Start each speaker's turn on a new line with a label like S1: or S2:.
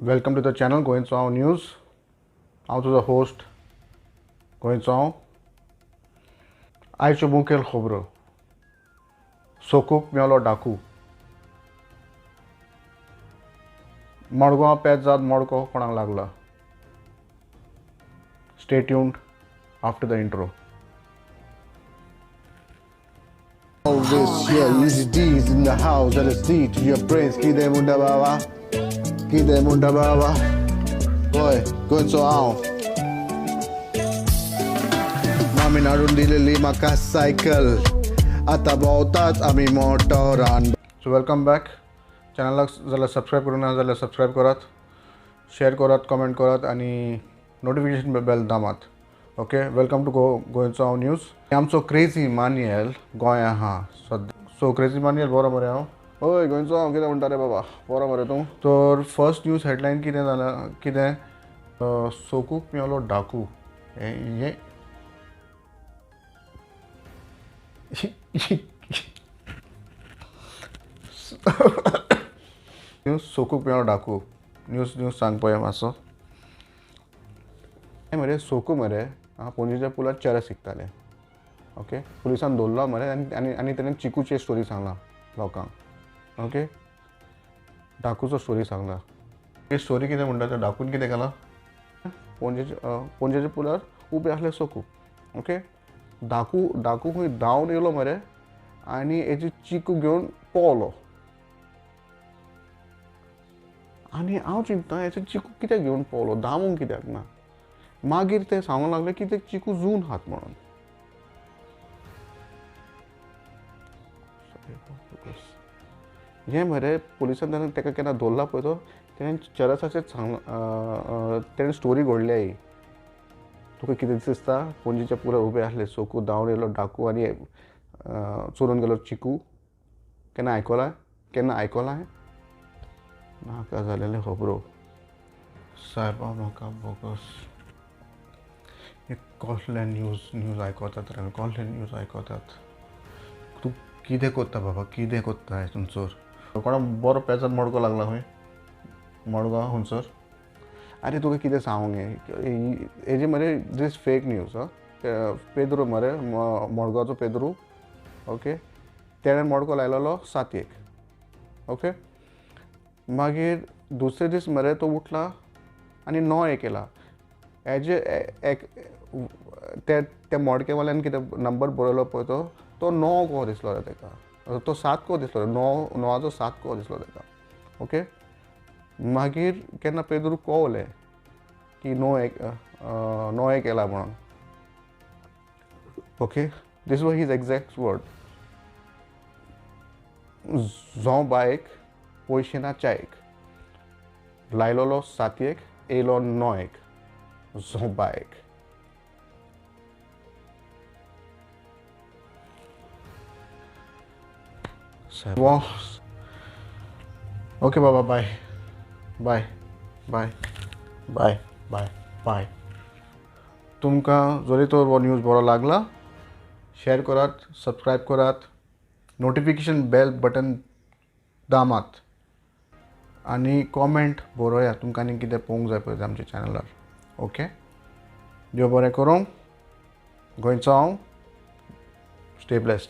S1: Welcome to the channel Goen's News. I'm the host Goen's. आयच्यो मुखेल खबरो. सोकूक मेलो डाकू. मडगांव पेज जात मडको कोणाक लागला. Stay tuned after the intro.
S2: This yeah, EZD's in the house. Let us see to your brains. Kide munda baba. Kide munda baba. Boy, going so out. Mami narun dilili maka cycle. Atabotat ami motoran.
S1: So welcome back. Channel जरा subscribe करून ना जरा subscribe करात, share करात, comment करात आणि notification bell दामात. Okay, welcome to Goen's News. आमचो crazy मानियल गोंया हा सो crazy मानियल बरो मरे हांव. ओय गोंयचो हांव कितें म्हणटा रे बाबा बरो मरे तूं. तर फर्स्ट न्यूज हेडलायन कितें जालां कितें सोकूक मेलो डाकू हे न्यूज सोकूक मेलो डाकू न्यूज सांग पळय मातसो. मरे सोकू मरे पणजेच्या पुलार चेडे शिकताले. ओके, पुलिसान दवरलो मरे आनी तेणें चिकूची स्टोरी सांगला लोकांक. ओके, डाकूचो स्टोरी सांगला. ही स्टोरी कितें म्हणटा ते डाकून कितें केलां पणजेच्या पुलार उबे आसले सोकू. ओके, डाकू खंय धांवन येयलो मरे आनी हेजी चिकू घेवन पळलो. आनी हांव चिंतता हेचो चिकू कित्याक घेवन पळलो, धांवूंक कित्याक ना. मागीर ते सांगूंक लागले की ते चिकू जून हात म्हणून. हे मरे पुलिसान ताका केन्ना दवरला पळय तो तेणें चरसाचेच तेणें स्टोरी घडल्या ही. तुका कितें दिसता पणजेच्या पुलार उबे आसले सोकू धांवन येयलो डाकू आनी चोरून गेलो चिकू. केन्ना आयकलां नाका जालेले खबरो सायबा म्हाका बोगस. कसले न्यूज आयकतात रे, कसले न्यूज आयकतात. तूं कितें कोत्ता बाबा, कितें कोत्ता थंयसर. कोणाक बरो पेजान मडको लागला खंय मडगांव थंयसर. आरे तुका कितें सांगूंक हेजे मरे दीस फेक न्यूज. पेद्रू मरे मडगांवचो पेद्रू. ओके, तेणें मडको लायलेलो 7:00. ओके, मागीर दुसरे दीस मरे तो उठला आनी 9:00 येयला. ते मोडकेवाल्यान कितें नंबर बरयलो पळय तो 9 को दिसलो रे ताका. तो 7 को दिसलो रे, 9 7 को दिसलो ताका. ओके, मागीर केन्ना पेद्रू कळलें की 9:00 येयला म्हणून. Okay, this was his exact word. जो बायक पयशे ना चायक लायलोलो 7:00 येयलो 9:00 जो बायक. ओके बाबा, bye bye bye bye bye bye. तुमकां जरी तो हो न्यूज बरो लागला शेअर करात, सबस्क्राईब करात, नोटिफिकेशन बेल बटन दामात आनी कॉमेंट बरोया तुमकां आनी कितें पळोवंक जाय पळय आमच्या चॅनलार. ओके, देव बरें करूं. गोंयचो हांव. Stay blessed.